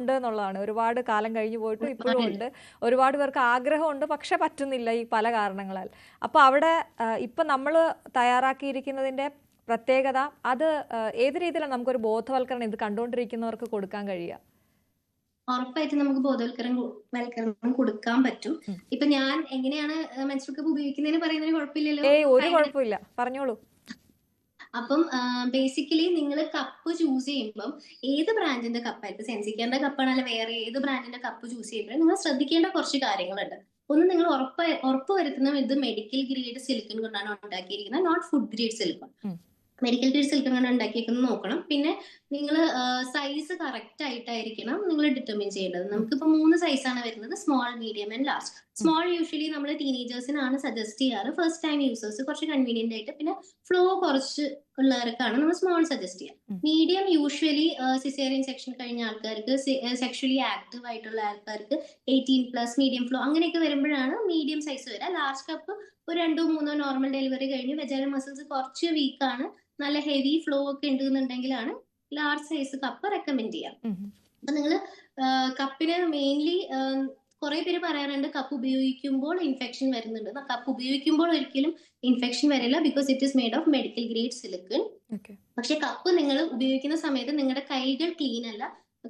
ഉണ്ട് എന്നുള്ളതാണ്. ഒരുപാട് കാലം കഴിഞ്ഞു പോയിട്ടും ഇപ്പോഴും ഉണ്ട്. ഒരുപാട് പേർക്ക് ആഗ്രഹമുണ്ട്, പക്ഷെ പറ്റുന്നില്ല ഈ പല കാരണങ്ങളാൽ. അപ്പോൾ അവിടെ ഇപ്പം നമ്മൾ തയ്യാറാക്കിയിരിക്കുന്നതിൻ്റെ പ്രത്യേകത അത് ഏത് രീതിയിലാണ് നമുക്കൊരു ബോധവൽക്കരണം ഇത് കണ്ടുകൊണ്ടിരിക്കുന്നവർക്ക് കൊടുക്കാൻ കഴിയുക? ഉറപ്പായിട്ടും നമുക്ക് ബോധവൽക്കരണം കൊടുക്കാൻ പറ്റും. ഇപ്പൊ ഞാൻ എങ്ങനെയാണ് മെൻസ്ട്രുവൽ കപ്പ് ഉപയോഗിക്കുന്നതിന് പറയുന്നതിന് കുഴപ്പമില്ലല്ലോ. ഒരു കുഴപ്പമില്ല, പറഞ്ഞോളൂ. അപ്പം ബേസിക്കലി നിങ്ങൾ കപ്പ് ചൂസ് ചെയ്യുമ്പം ഏത് ബ്രാൻഡിന്റെ കപ്പായിട്ട് സെൻസിക്കറിന്റെ കപ്പാണ് അല്ല വേറെ ഏത് ബ്രാൻഡിന്റെ കപ്പ് ചൂസ് ചെയ്യുമ്പോഴും നിങ്ങൾ ശ്രദ്ധിക്കേണ്ട കുറച്ച് കാര്യങ്ങളുണ്ട്. ഒന്ന്, നിങ്ങൾ ഉറപ്പ് വരുത്തുന്ന ഇത് മെഡിക്കൽ ഗ്രേഡ് സിലിക്കൺ കൊണ്ടാണ് ഉണ്ടാക്കിയിരിക്കുന്നത്, not food grade silicone. Medical grade silicone കൊണ്ട് ഉണ്ടാക്കിയേക്കുന്നത് നോക്കണം. പിന്നെ നിങ്ങൾ സൈസ് കറക്റ്റ് ആയിട്ടായിരിക്കണം നിങ്ങൾ ഡിറ്റർമിൻ ചെയ്യേണ്ടത്. നമുക്കിപ്പോൾ 3 സൈസാണ് വരുന്നത്, small, medium and large. Small usually നമ്മൾ ടീനേജേഴ്സിനാണ് സജസ്റ്റ് ചെയ്യാറ്, ഫസ്റ്റ് ടൈം യൂസേഴ്സ് കുറച്ച് കൺവീനിയന്റ് ആയിട്ട്, പിന്നെ ഫ്ലോ കുറച്ച് ഉള്ളവർക്കാണ് നമ്മൾ സ്മോൾ സജസ്റ്റ് ചെയ്യുക. മീഡിയം യൂഷ്വലി സിസേറിയൻ സെക്ഷൻ കഴിഞ്ഞ ആൾക്കാർക്ക്, സെക്ഷലി ആക്റ്റീവ് ആയിട്ടുള്ള ആൾക്കാർക്ക്, 18+ മീഡിയം ഫ്ലോ അങ്ങനെയൊക്കെ വരുമ്പോഴാണ് മീഡിയം സൈസ് വരിക. ലാർജ് കപ്പ് ഒരു 2-3 നോർമൽ ഡെലിവറി കഴിഞ്ഞ് വെജൈനൽ മസിൽസ് കുറച്ച് വീക്കാണ്, നല്ല ഹെവി ഫ്ലോ ഒക്കെ ഉണ്ടെന്നുണ്ടെങ്കിലാണ് ലാർജ് സൈസ് കപ്പ് റെക്കമെൻഡ് ചെയ്യാം. അപ്പൊ നിങ്ങൾ കപ്പിന് മെയിൻലി കുറെ പേര് പറയാറുണ്ട് കപ്പ് ഉപയോഗിക്കുമ്പോൾ ഇൻഫെക്ഷൻ വരുന്നുണ്ട്. കപ്പ് ഉപയോഗിക്കുമ്പോൾ ഒരിക്കലും ഇൻഫെക്ഷൻ വരില്ല, because it is made of medical grade silicone. പക്ഷെ കപ്പ് നിങ്ങൾ ഉപയോഗിക്കുന്ന സമയത്ത് നിങ്ങളുടെ കൈകൾ ക്ലീൻ അല്ല,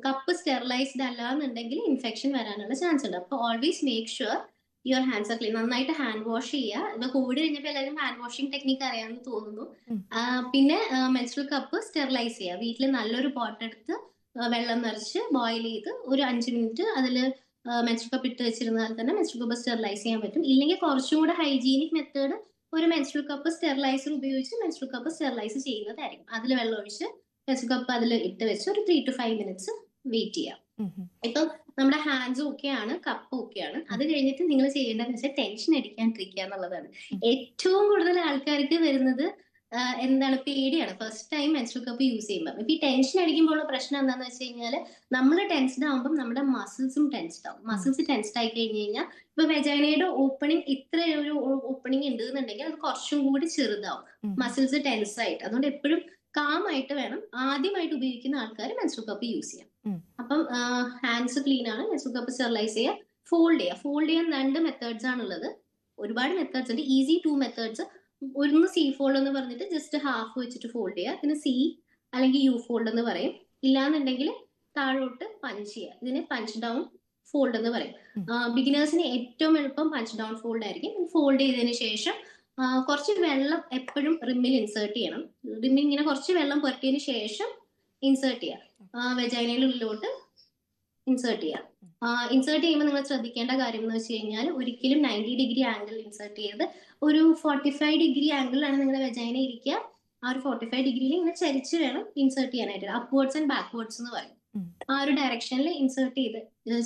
കപ്പ് സ്റ്റെറിലൈസ്ഡ് അല്ല എന്നുണ്ടെങ്കിൽ ഇൻഫെക്ഷൻ വരാനുള്ള ചാൻസ് ഉണ്ട്. അപ്പൊ always make sure your hands R clean. നന്നായിട്ട് ഹാൻഡ് വാഷ് ചെയ്യുക. ഇപ്പൊ കോവിഡ് കഴിഞ്ഞപ്പോൾ എല്ലാവരും ഹാൻഡ് വാഷിംഗ് ടെക്നിക്ക് അറിയാമെന്ന് തോന്നുന്നു. പിന്നെ മെൻസ്ട്രുവൽ കപ്പ് സ്റ്റെറിലൈസ് ചെയ്യുക. വീട്ടിൽ നല്ലൊരു പോട്ട് എടുത്ത് വെള്ളം നിറച്ച് ബോയിൽ ചെയ്ത് ഒരു 5 മിനിറ്റ് അതിൽ മെൻസ്ട്രുവൽ കപ്പ് ഇട്ട് വെച്ചിരുന്നാൽ തന്നെ മെൻസ്ട്രുവൽ കപ്പ് സ്റ്റെറിലൈസ് ചെയ്യാൻ പറ്റും. ഇല്ലെങ്കിൽ കുറച്ചും കൂടെ ഹൈജീനിക് മെത്തേഡ് ഒരു മെൻസ്ട്രുവൽ കപ്പ് സ്റ്റെറിലൈസർ ഉപയോഗിച്ച് മെൻസ്ട്രുവൽ കപ്പ് സ്റ്റെറിലൈസ് ചെയ്യുന്നതായിരിക്കും. അതിൽ വെള്ളം ഒഴിച്ച് മെൻസ്ട്രുവൽ കപ്പ് അതിൽ ഇട്ട് വെച്ച് ഒരു 3 to 5 മിനിറ്റ്സ് വെയിറ്റ് ചെയ്യാം. ഇപ്പം നമ്മുടെ ഹാൻഡ്സ് ഓക്കെയാണ്, കപ്പ് ഓക്കെയാണ്. അത് കഴിഞ്ഞിട്ട് നിങ്ങൾ ചെയ്യേണ്ടതെന്ന് വെച്ചാൽ ടെൻഷൻ അടിക്കാണ്ടിരിക്കുക എന്നുള്ളതാണ്. ഏറ്റവും കൂടുതൽ ആൾക്കാർക്ക് വരുന്നത് എന്താണ്, പേടിയാണ് first time menstrual cup use ചെയ്യുമ്പോൾ. ഇപ്പൊ ഈ ടെൻഷൻ അടിക്കുമ്പോഴുള്ള പ്രശ്നം എന്താണെന്ന് വെച്ച് കഴിഞ്ഞാൽ നമ്മൾ ടെൻസ്ഡ് ആകുമ്പോൾ നമ്മുടെ മസിൽസും ടെൻസ്ഡ് ആവും. മസിൽസ് ടെൻസ്ഡ് ആയി കഴിഞ്ഞ് കഴിഞ്ഞാൽ ഇപ്പൊ വെജൈനയുടെ ഓപ്പണിംഗ് ഇത്ര ഒരു ഓപ്പണിംഗ് ഉണ്ട് എന്നുണ്ടെങ്കിൽ അത് കുറച്ചും കൂടി ചെറുതാവും, മസിൽസ് ടെൻസ് ആയിട്ട്. അതുകൊണ്ട് എപ്പോഴും കാം ആയിട്ട് വേണം ആദ്യമായിട്ട് ഉപയോഗിക്കുന്ന ആൾക്കാർ മെൻസ്ട്രുവൽ കപ്പ് യൂസ് ചെയ്യാം. അപ്പം ഹാൻഡ്സ് ക്ലീൻ ആണ്, മെൻസ്ട്രുവൽ കപ്പ് സ്റ്റെറിലൈസ് ചെയ്യുക, ഫോൾഡ് ചെയ്യാൻ 2 മെത്തേഡ്സ് ആണുള്ളത്. ഒരുപാട് മെത്തേഡ്സ് ഉണ്ട്. Easy 2 methods. ഒന്ന് സി ഫോൾഡ് എന്ന് പറഞ്ഞിട്ട് ജസ്റ്റ് ഹാഫ് വെച്ചിട്ട് ഫോൾഡ് ചെയ്യുക. ഇതിന് സി അല്ലെങ്കിൽ യു ഫോൾഡ് എന്ന് പറയും. ഇല്ലാന്നുണ്ടെങ്കിൽ താഴോട്ട് പഞ്ച് ചെയ്യുക. ഇതിന് പഞ്ച് ഡൗൺ ഫോൾഡ് എന്ന് പറയും. ബിഗിനേഴ്സിന് ഏറ്റവും എളുപ്പം പഞ്ച് ഡൗൺ ഫോൾഡ് ആയിരിക്കും. ഫോൾഡ് ചെയ്തതിന് ശേഷം കുറച്ച് വെള്ളം എപ്പോഴും റിമ്മിൽ ഇൻസേർട്ട് ചെയ്യണം. റിമ്മിൽ ഇങ്ങനെ കുറച്ച് വെള്ളം പുരട്ടിയതിന് ശേഷം ഇൻസേർട്ട് ചെയ്യാം, വെജൈനയിലുള്ളിലോട്ട് ഇൻസേർട്ട് ചെയ്യാം. ഇൻസേർട്ട് ചെയ്യുമ്പോൾ നിങ്ങൾ ശ്രദ്ധിക്കേണ്ട കാര്യം എന്ന് വെച്ച് കഴിഞ്ഞാൽ ഒരിക്കലും 90 ഡിഗ്രി ആംഗിൾ ഇൻസേർട്ട് ചെയ്ത് ഒരു 45 ഡിഗ്രി ആംഗിളിലാണ് നിങ്ങളുടെ വെജൈന ഇരിക്കുക. ആ ഒരു 45 ഡിഗ്രിയിൽ ഇങ്ങനെ ചരിച്ച് വേണം ഇൻസേർട്ട് ചെയ്യാനായിട്ട്. അപ്വേർഡ്സ് ആൻഡ് ബാക്ക്വേർഡ്സ് എന്ന് പറയും. ആ ഒരു ഡയറക്ഷനിൽ ഇൻസേർട്ട്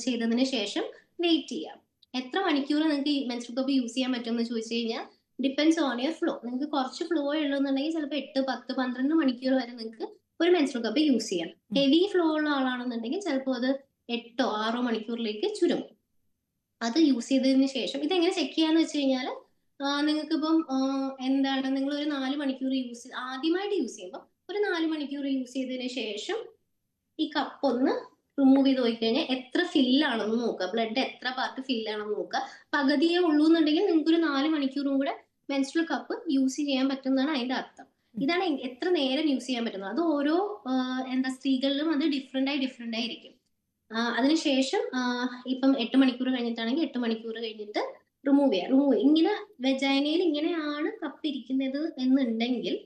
ചെയ്തതിന് ശേഷം വെയിറ്റ് ചെയ്യാം. എത്ര മണിക്കൂർ നിങ്ങൾക്ക് ഈ മെൻസ്ട്രുവൽ കപ്പ് യൂസ് ചെയ്യാൻ പറ്റും എന്ന് ചോദിച്ചു കഴിഞ്ഞാൽ ഡിപ്പെൻഡ്സ് ഓൺ യുവർ ഫ്ലോ. നിങ്ങൾക്ക് കുറച്ച് ഫ്ലോ ഉള്ളൂന്നുണ്ടെങ്കിൽ ചിലപ്പോൾ 8, 10, 12 മണിക്കൂർ വരെ നിങ്ങൾക്ക് ഒരു മെൻസ്ട്രുവൽ കപ്പ് യൂസ് ചെയ്യാം. ഹെവി ഫ്ലോ ഉള്ള ആളാണെന്നുണ്ടെങ്കിൽ ചിലപ്പോൾ അത് 8 or 6 മണിക്കൂറിലേക്ക് ചുരുങ്ങും. അത് യൂസ് ചെയ്തതിന് ശേഷം ഇതെങ്ങനെ ചെക്ക് ചെയ്യാന്ന് വെച്ച് കഴിഞ്ഞാൽ നിങ്ങൾക്കിപ്പം എന്താണ്, നിങ്ങൾ ഒരു 4 മണിക്കൂർ ആദ്യമായിട്ട് യൂസ് ചെയ്യുമ്പോൾ ഒരു 4 മണിക്കൂർ യൂസ് ചെയ്തതിന് ശേഷം ഈ കപ്പ് ഒന്ന് റിമൂവ് ചെയ്ത് പോയിക്കഴിഞ്ഞാൽ എത്ര ഫില്ലാണെന്ന് നോക്കുക, ബ്ലഡ് എത്ര പാർട്ട് ഫില്ലാണെന്ന് നോക്കുക. പകുതിയേ ഉള്ളൂ എന്നുണ്ടെങ്കിൽ നിങ്ങൾക്ക് ഒരു 4 മണിക്കൂറും കൂടെ മെൻസ്ട്രുവൽ കപ്പ് യൂസ് ചെയ്യാൻ പറ്റുന്നതാണ് അതിന്റെ അർത്ഥം. ഇതാണ് എത്ര നേരം യൂസ് ചെയ്യാൻ പറ്റുന്നത്. അത് ഓരോ സ്ത്രീകളിലും അത് ഡിഫറെന്റ് ആയിരിക്കും. അതിനുശേഷം ഇപ്പം 8 മണിക്കൂർ കഴിഞ്ഞിട്ടാണെങ്കിൽ 8 മണിക്കൂർ കഴിഞ്ഞിട്ട് റിമൂവ് ചെയ്യാം. ഇങ്ങനെ വെജൈനയിൽ ഇങ്ങനെയാണ് കപ്പ് ഇരിക്കുന്നത് എന്നുണ്ടെങ്കിൽ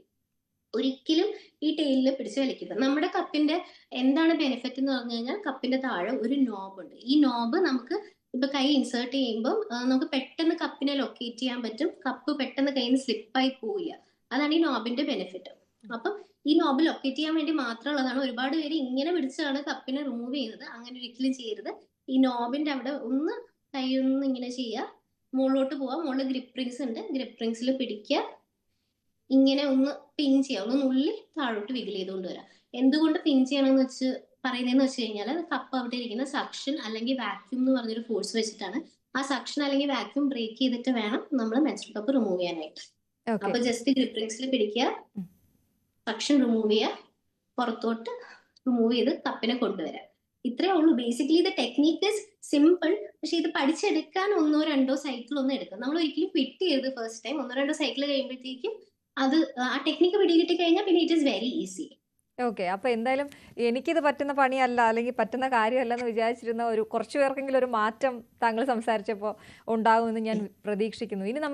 ഒരിക്കലും ഈ ടെയിലിൽ പിടിച്ച് വലിക്കരുത്. നമ്മുടെ കപ്പിന്റെ എന്താണ് ബെനിഫിറ്റ് എന്ന് പറഞ്ഞു കഴിഞ്ഞാൽ കപ്പിന്റെ താഴെ ഒരു നോബ് ഉണ്ട്. ഈ നോബ് നമുക്ക് ഇപ്പൊ കൈ ഇൻസേർട്ട് ചെയ്യുമ്പോൾ നമുക്ക് പെട്ടെന്ന് കപ്പിനെ ലൊക്കേറ്റ് ചെയ്യാൻ പറ്റും. കപ്പ് പെട്ടെന്ന് കയ്യിൽ നിന്ന് സ്ലിപ്പായി പോവില്ല. അതാണ് ഈ നോബിന്റെ ബെനിഫിറ്റ്. അപ്പം ഈ നോബ് ലൊക്കേറ്റ് ചെയ്യാൻ വേണ്ടി മാത്രമുള്ളതാണ്. ഒരുപാട് പേര് ഇങ്ങനെ പിടിച്ചാണ് കപ്പിനെ റിമൂവ് ചെയ്യുന്നത്. അങ്ങനെ ഒരിക്കലും ചെയ്യരുത്. ഈ നോബിന്റെ അവിടെ ഒന്ന് കൈ ഒന്ന് ഇങ്ങനെ ചെയ്യുക, മുകളിലോട്ട് പോവാ. മുകളിൽ ഗ്രിപ്പ് റിങ്സ് ഉണ്ട്, ഗ്രിപ്പ് റിങ്സിൽ പിടിക്കുക, ഇങ്ങനെ ഒന്ന് പിൻ ചെയ്യുക, ഒന്ന് നുള്ളി താഴോട്ട് വിഗിൾ ചെയ്തുകൊണ്ട് വരാം. എന്തുകൊണ്ട് പിൻ ചെയ്യണമെന്ന് പറയുന്നതെന്ന് വെച്ച് കഴിഞ്ഞാൽ കപ്പ് അവിടെ ഇരിക്കുന്ന സക്ഷൻ അല്ലെങ്കിൽ വാക്യൂം എന്ന് പറഞ്ഞൊരു ഫോഴ്സ് വെച്ചിട്ടാണ്. ആ സക്ഷൻ അല്ലെങ്കിൽ വാക്യൂം ബ്രേക്ക് ചെയ്തിട്ട് വേണം നമ്മൾ മെൻസ്ട്രുവൽ കപ്പ് റിമൂവ് ചെയ്യാനായിട്ട്. അപ്പൊ ജസ്റ്റ് ഗ്രിപ്പ് റിങ്സിൽ പിടിക്കുക, സക്ഷൻ റിമൂവ് ചെയ്യുക, പുറത്തോട്ട് റിമൂവ് ചെയ്ത് കപ്പിനെ കൊണ്ടുവരാം. ഇത്രേ ഉള്ളൂ. ബേസിക്കലി ഇത് ടെക്നീക്ക് ഇസ് സിമ്പിൾ. പക്ഷെ ഇത് പഠിച്ചെടുക്കാൻ 1-2 സൈക്കിൾ ഒന്നും എടുക്കും. നമ്മൾ ഒരിക്കലും ക്വിറ്റ് ചെയ്ത് ഫസ്റ്റ് ടൈം 1-2 സൈക്കിൾ കഴിയുമ്പോഴത്തേക്കും അത് ആ ടെക്നിക്ക് പിടികിട്ടി കഴിഞ്ഞാൽ പിന്നെ it is very easy. Okay. അപ്പോൾ എന്തായാലും എനിക്കിത് പറ്റുന്ന പണിയല്ല അല്ലെങ്കിൽ പറ്റുന്ന കാര്യമല്ല എന്ന് വിചാരിച്ചിരുന്ന കുറച്ചു പേർക്കെങ്കിലും ഒരു മാറ്റം താങ്കൾ സംസാരിച്ചപ്പോൾ ഉണ്ടാകുമെന്ന് ഞാൻ പ്രതീക്ഷിക്കുന്നു. ഇനി നമുക്ക്